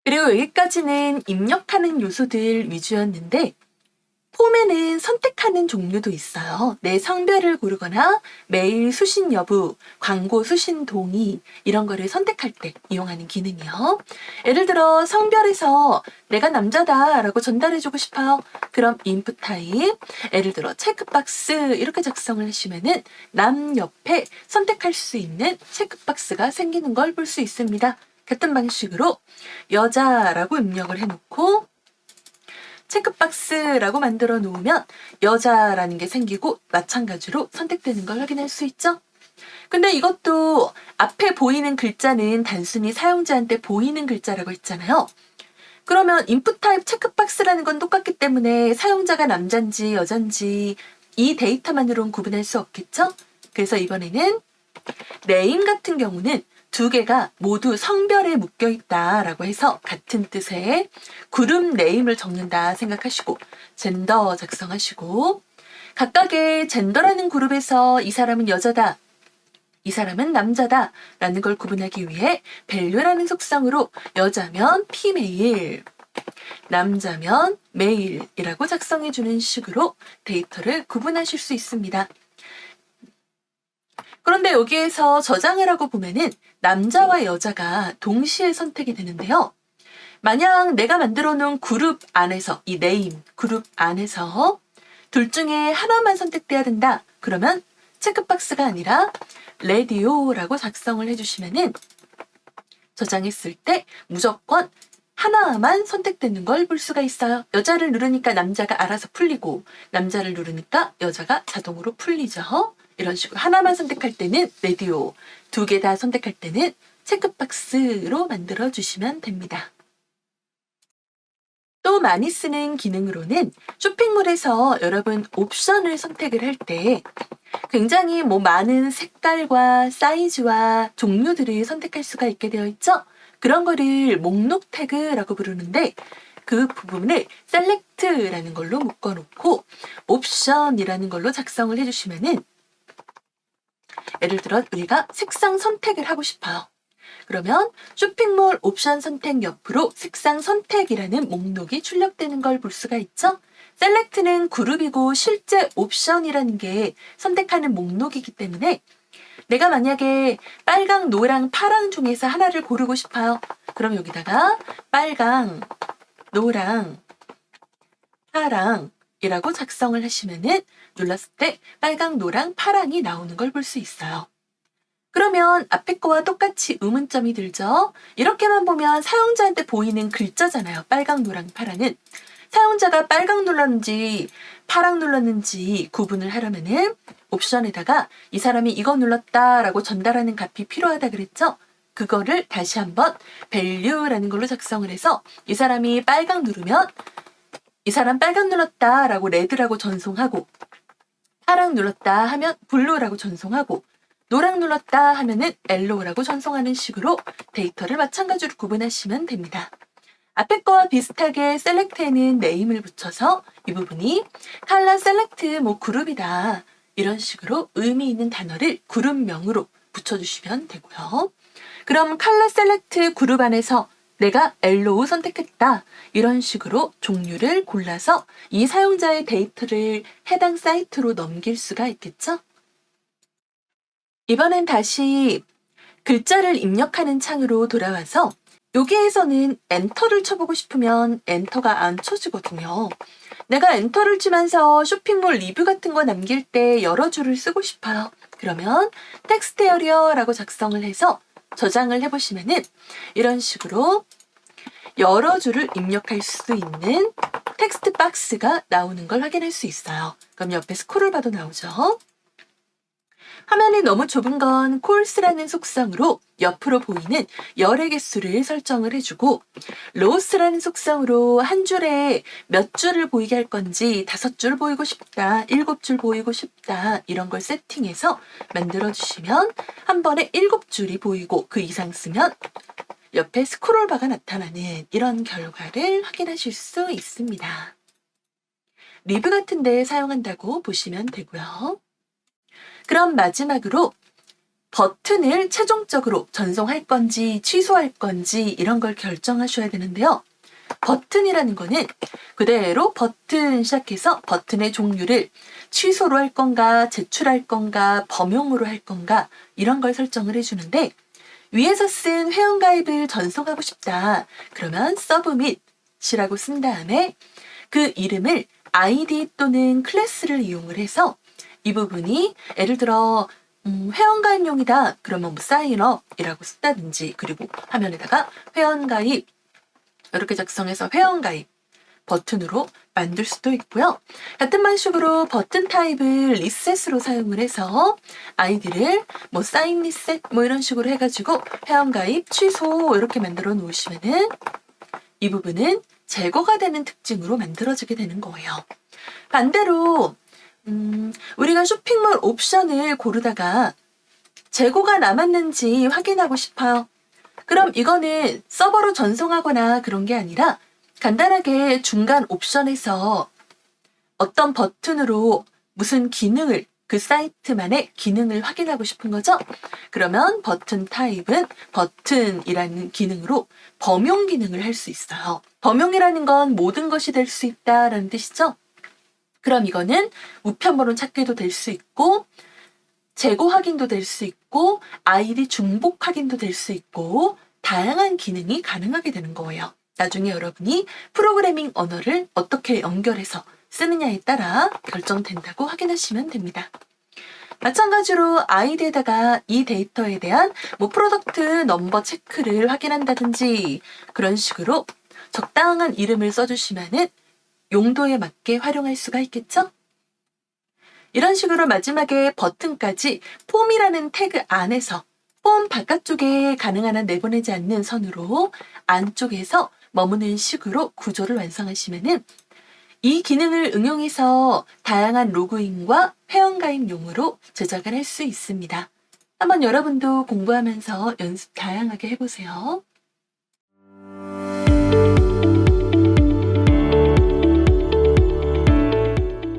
그리고 여기까지는 입력하는 요소들 위주였는데 폼에는 선택하는 종류도 있어요. 내 성별을 고르거나 메일 수신 여부, 광고 수신 동의 이런 거를 선택할 때 이용하는 기능이요. 예를 들어 성별에서 내가 남자다라고 전달해주고 싶어요. 그럼 인풋 타입, 예를 들어 체크박스 이렇게 작성을 하시면은 남 옆에 선택할 수 있는 체크박스가 생기는 걸 볼 수 있습니다. 같은 방식으로 여자라고 입력을 해놓고 체크박스라고 만들어 놓으면 여자라는 게 생기고 마찬가지로 선택되는 걸 확인할 수 있죠. 근데 이것도 앞에 보이는 글자는 단순히 사용자한테 보이는 글자라고 했잖아요. 그러면 인풋 타입 체크박스라는 건 똑같기 때문에 사용자가 남잔지 여잔지 이 데이터만으로는 구분할 수 없겠죠? 그래서 이번에는 네임 같은 경우는 두 개가 모두 성별에 묶여 있다라고 해서 같은 뜻의 그룹 네임을 적는다 생각하시고 젠더 작성하시고 각각의 젠더라는 그룹에서 이 사람은 여자다, 이 사람은 남자다 라는 걸 구분하기 위해 value라는 속성으로 여자면 female, 남자면 male이라고 작성해주는 식으로 데이터를 구분하실 수 있습니다. 그런데 여기에서 저장을 하고 보면은 남자와 여자가 동시에 선택이 되는데요. 만약 내가 만들어 놓은 그룹 안에서 이 네임 그룹 안에서 둘 중에 하나만 선택돼야 된다. 그러면 체크박스가 아니라 라디오라고 작성을 해주시면은 저장했을 때 무조건 하나만 선택되는 걸 볼 수가 있어요. 여자를 누르니까 남자가 알아서 풀리고 남자를 누르니까 여자가 자동으로 풀리죠. 이런 식으로 하나만 선택할 때는 라디오, 두 개 다 선택할 때는 체크박스로 만들어 주시면 됩니다. 또 많이 쓰는 기능으로는 쇼핑몰에서 여러분 옵션을 선택을 할 때 굉장히 많은 색깔과 사이즈와 종류들을 선택할 수가 있게 되어 있죠. 그런 거를 목록 태그라고 부르는데 그 부분을 select라는 걸로 묶어놓고 옵션이라는 걸로 작성을 해주시면은 예를 들어 우리가 색상 선택을 하고 싶어요. 그러면 쇼핑몰 옵션 선택 옆으로 색상 선택이라는 목록이 출력되는 걸 볼 수가 있죠. 셀렉트는 그룹이고 실제 옵션이라는 게 선택하는 목록이기 때문에 내가 만약에 빨강, 노랑, 파랑 중에서 하나를 고르고 싶어요. 그럼 여기다가 빨강, 노랑, 파랑이라고 작성을 하시면은 눌렀을 때 빨강, 노랑, 파랑이 나오는 걸 볼 수 있어요. 그러면 앞에 거와 똑같이 의문점이 들죠? 이렇게만 보면 사용자한테 보이는 글자잖아요. 빨강, 노랑, 파랑은. 사용자가 빨강 눌렀는지 파랑 눌렀는지 구분을 하려면은 옵션에다가 이 사람이 이거 눌렀다라고 전달하는 값이 필요하다 그랬죠? 그거를 다시 한번 value라는 걸로 작성을 해서 이 사람이 빨강 누르면 이 사람 빨강 눌렀다라고 red라고 전송하고 파랑 눌렀다 하면 blue라고 전송하고 노랑 눌렀다 하면은 yellow라고 전송하는 식으로 데이터를 마찬가지로 구분하시면 됩니다. 앞에 거와 비슷하게 select에는 네임을 붙여서 이 부분이 color select 그룹이다. 이런 식으로 의미 있는 단어를 그룹명으로 붙여주시면 되고요. 그럼 color select 그룹 안에서 내가 yellow 선택했다. 이런 식으로 종류를 골라서 이 사용자의 데이터를 해당 사이트로 넘길 수가 있겠죠? 이번엔 다시 글자를 입력하는 창으로 돌아와서 여기에서는 엔터를 쳐보고 싶으면 엔터가 안 쳐지거든요. 내가 엔터를 치면서 쇼핑몰 리뷰 같은 거 남길 때 여러 줄을 쓰고 싶어요. 그러면 텍스트 에리어라고 작성을 해서 저장을 해보시면은 이런 식으로 여러 줄을 입력할 수 있는 텍스트 박스가 나오는 걸 확인할 수 있어요. 그럼 옆에 스크롤 바도 나오죠. 화면이 너무 좁은 건 콜스라는 속성으로 옆으로 보이는 열의 개수를 설정을 해주고 로스라는 속성으로 한 줄에 몇 줄을 보이게 할 건지 5줄 보이고 싶다, 7줄 보이고 싶다 이런 걸 세팅해서 만들어주시면 한 번에 7줄이 보이고 그 이상 쓰면 옆에 스크롤 바가 나타나는 이런 결과를 확인하실 수 있습니다. 리뷰 같은 데 사용한다고 보시면 되고요. 그럼 마지막으로 버튼을 최종적으로 전송할 건지 취소할 건지 이런 걸 결정하셔야 되는데요. 버튼이라는 거는 그대로 버튼 시작해서 버튼의 종류를 취소로 할 건가, 제출할 건가, 범용으로 할 건가 이런 걸 설정을 해주는데 위에서 쓴 회원가입을 전송하고 싶다. 그러면 submit이라고 쓴 다음에 그 이름을 아이디 또는 클래스를 이용을 해서 이 부분이 예를 들어 회원가입용이다. 그러면 뭐 사인업이라고 쓴다든지 그리고 화면에다가 회원가입 이렇게 작성해서 회원가입 버튼으로 만들 수도 있고요. 같은 방식으로 버튼 타입을 리셋으로 사용을 해서 아이디를 뭐 사인 리셋 뭐 이런 식으로 해가지고 회원가입 취소 이렇게 만들어 놓으시면은 이 부분은 제거가 되는 특징으로 만들어지게 되는 거예요. 반대로 우리가 쇼핑몰 옵션을 고르다가 재고가 남았는지 확인하고 싶어요. 그럼 이거는 서버로 전송하거나 그런 게 아니라 간단하게 중간 옵션에서 어떤 버튼으로 무슨 기능을 그 사이트만의 기능을 확인하고 싶은 거죠. 그러면 버튼 타입은 버튼이라는 기능으로 범용 기능을 할 수 있어요. 범용이라는 건 모든 것이 될 수 있다라는 뜻이죠. 그럼 이거는 우편물은 찾기도 될 수 있고 재고 확인도 될 수 있고 아이디 중복 확인도 될 수 있고 다양한 기능이 가능하게 되는 거예요. 나중에 여러분이 프로그래밍 언어를 어떻게 연결해서 쓰느냐에 따라 결정된다고 확인하시면 됩니다. 마찬가지로 아이디에다가 이 데이터에 대한 뭐 프로덕트 넘버 체크를 확인한다든지 그런 식으로 적당한 이름을 써주시면은 용도에 맞게 활용할 수가 있겠죠? 이런 식으로 마지막에 버튼까지 폼이라는 태그 안에서 폼 바깥쪽에 가능한 한 내보내지 않는 선으로 안쪽에서 머무는 식으로 구조를 완성하시면은 이 기능을 응용해서 다양한 로그인과 회원가입용으로 제작을 할 수 있습니다. 한번 여러분도 공부하면서 연습 다양하게 해보세요.